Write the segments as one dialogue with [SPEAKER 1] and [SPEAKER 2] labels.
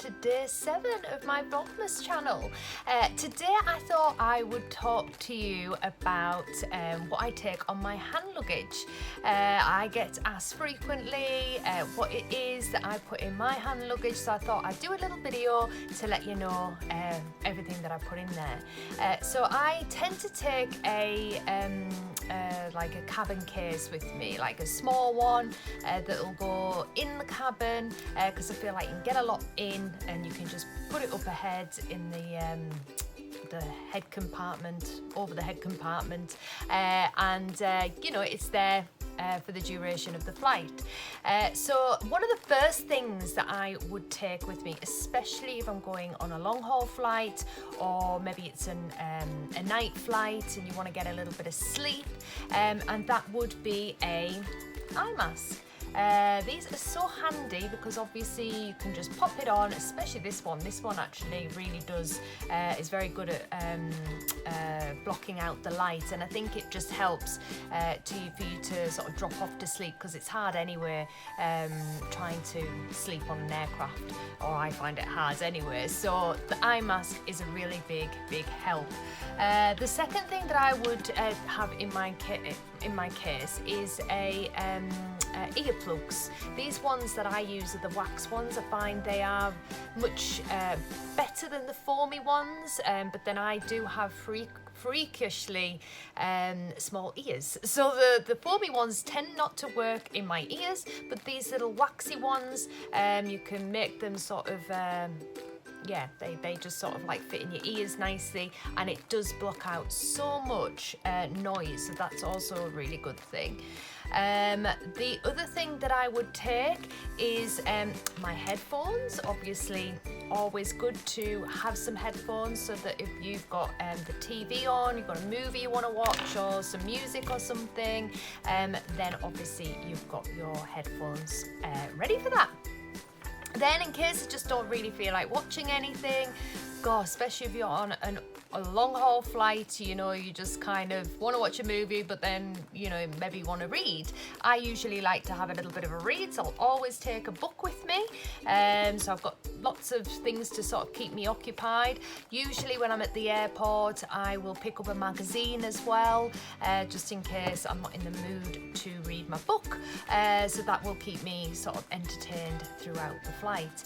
[SPEAKER 1] to day 7 of my Vlogmas channel. Today I thought I would talk to you about what I take on my hand luggage. I get asked frequently what it is that I put in my hand luggage, so I thought I'd do a little video to let you know everything that I put in there. So I tend to take like a cabin case with me, like a small one that'll go in the cabin because I feel like you can get a lot in and you can just put it up ahead in the head compartment, over the head compartment, and you know, it's there for the duration of the flight. So one of the first things that I would take with me, especially if I'm going on a long haul flight, or maybe it's a night flight and you want to get a little bit of sleep, and that would be a eye mask. These are so handy because obviously you can just pop it on, especially this one. This one actually really does, is very good at blocking out the light, and I think it just helps for you to sort of drop off to sleep, because it's hard anyway trying to sleep on an aircraft, or I find it hard anyway. So the eye mask is a really big help. The second thing that I would have in my case is earplugs. These ones that I use are the wax ones. I find they are much better than the foamy ones, but then I do have freakishly small ears, so the foamy ones tend not to work in my ears, but these little waxy ones, you can make them sort of yeah, they just sort of like fit in your ears nicely, and it does block out so much noise, so that's also a really good thing. The other thing that I would take is my headphones. Obviously, always good to have some headphones, so that if you've got the TV on, you've got a movie you want to watch, or some music or something, then obviously you've got your headphones ready for that. Then in case you just don't really feel like watching anything, especially if you're on a long haul flight, you know, you just kind of want to watch a movie, but then, you know, maybe you want to read. I usually like to have a little bit of a read, so I'll always take a book with me. So I've got lots of things to sort of keep me occupied. Usually when I'm at the airport, I will pick up a magazine as well, just in case I'm not in the mood to read my book. So that will keep me sort of entertained throughout the flight.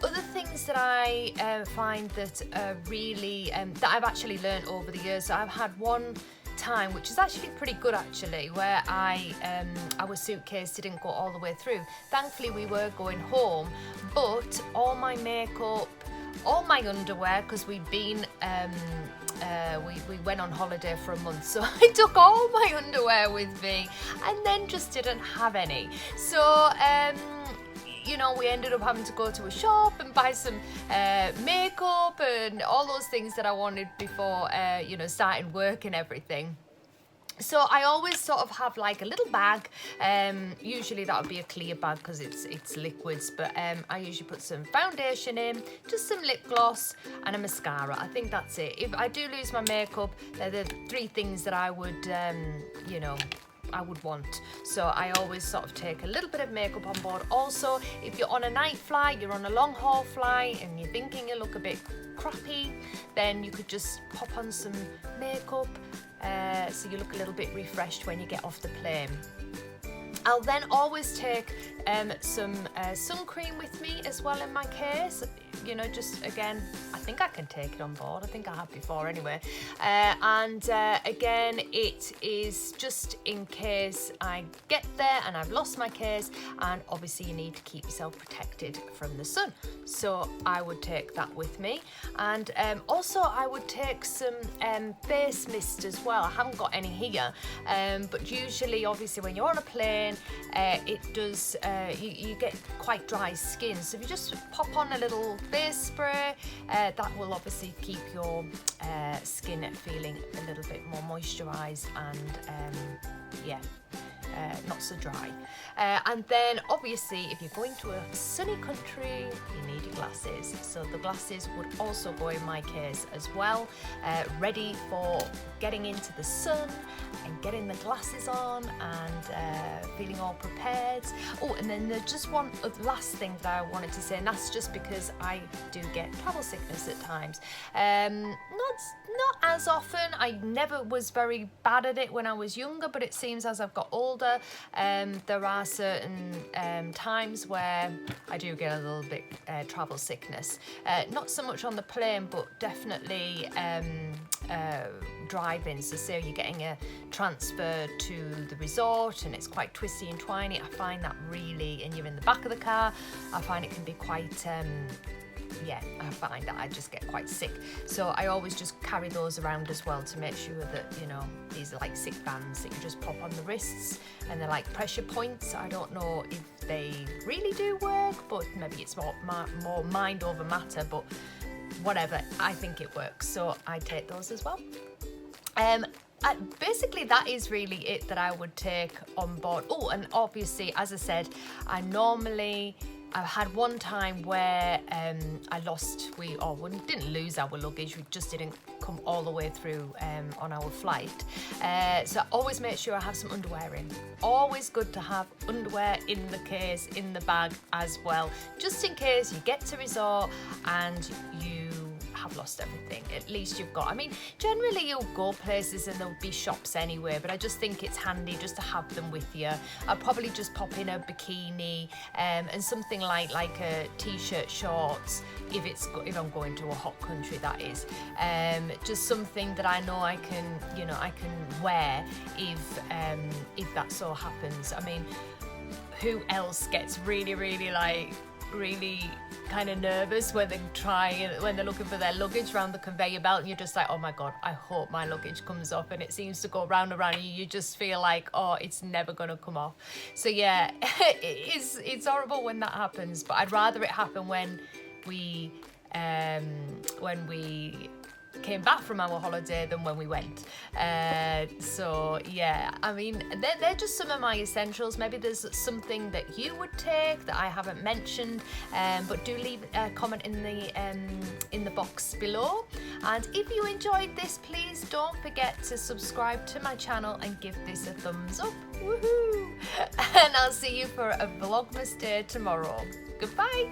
[SPEAKER 1] Other things that I find that are really, that I've actually learned over the years. So I've had one time, which is actually pretty good actually, where our suitcase didn't go all the way through. Thankfully we were going home, but all my makeup, all my underwear, because we'd been, we went on holiday for a month, so I took all my underwear with me and then just didn't have any. So you know, we ended up having to go to a shop and buy some makeup and all those things that I wanted before, you know, starting work and everything. So I always sort of have like a little bag. Usually that would be a clear bag because it's liquids, but I usually put some foundation in, just some lip gloss and a mascara. I think that's it. If I do lose my makeup, they're the 3 things that I would, you know, I would want. So I always sort of take a little bit of makeup on board. Also, if you're on a night flight, you're on a long haul flight and you're thinking you look a bit crappy, then you could just pop on some makeup so you look a little bit refreshed when you get off the plane. I'll then always take some sun cream with me as well in my case. You know, just again, I think I can take it on board. I think I have before anyway. And again, it is just in case I get there and I've lost my case, and obviously you need to keep yourself protected from the sun. So I would take that with me. And also I would take some face mist as well. I haven't got any here, but usually obviously when you're on a plane, it does, you get quite dry skin. So if you just pop on a little face spray, that will obviously keep your skin feeling a little bit more moisturised and yeah, not so dry. And then obviously if you're going to a sunny country, you need your glasses. So the glasses would also go in my case as well, ready for getting into the sun and getting the glasses on and feeling all prepared. Oh, and then there's just one last thing that I wanted to say, and that's just because I do get travel sickness at times. Not as often. I never was very bad at it when I was younger, but it seems as I've got older, there are certain times where I do get a little bit travel sickness. Not so much on the plane, but definitely driving. So say you're getting a transfer to the resort and it's quite twisty and twiny, I find that really, and you're in the back of the car, I find it can be quite I find that I just get quite sick. So I always just carry those around as well to make sure that, you know, these are like sick bands that you just pop on the wrists, and they're like pressure points. I don't know if they really do work, but maybe it's more mind over matter, but whatever, I think it works. So I take those as well. Basically that is really it that I would take on board. Oh, and obviously, as I said, I've had one time where we didn't lose our luggage, we just didn't come all the way through on our flight. So I always make sure I have some underwear in. Always good to have underwear in the case, in the bag as well, just in case you get to resort and you have lost everything. At least you've got, I mean, generally you'll go places and there'll be shops anywhere, but I just think it's handy just to have them with you. I'll probably just pop in a bikini and something like a t-shirt, shorts, if I'm going to a hot country, that is. Just something that I know I can wear if that so happens. I mean, who else gets really kind of nervous when they're looking for their luggage around the conveyor belt, and you're just like, oh my god, I hope my luggage comes off, and it seems to go round and round, and you just feel like, oh, it's never gonna come off. So yeah, it's horrible when that happens, but I'd rather it happen when we came back from our holiday than when we went. So yeah, I mean, they're just some of my essentials. Maybe there's something that you would take that I haven't mentioned, but do leave a comment in the box below. And if you enjoyed this, please don't forget to subscribe to my channel and give this a thumbs up. Woohoo! And I'll see you for a Vlogmas day tomorrow. Goodbye.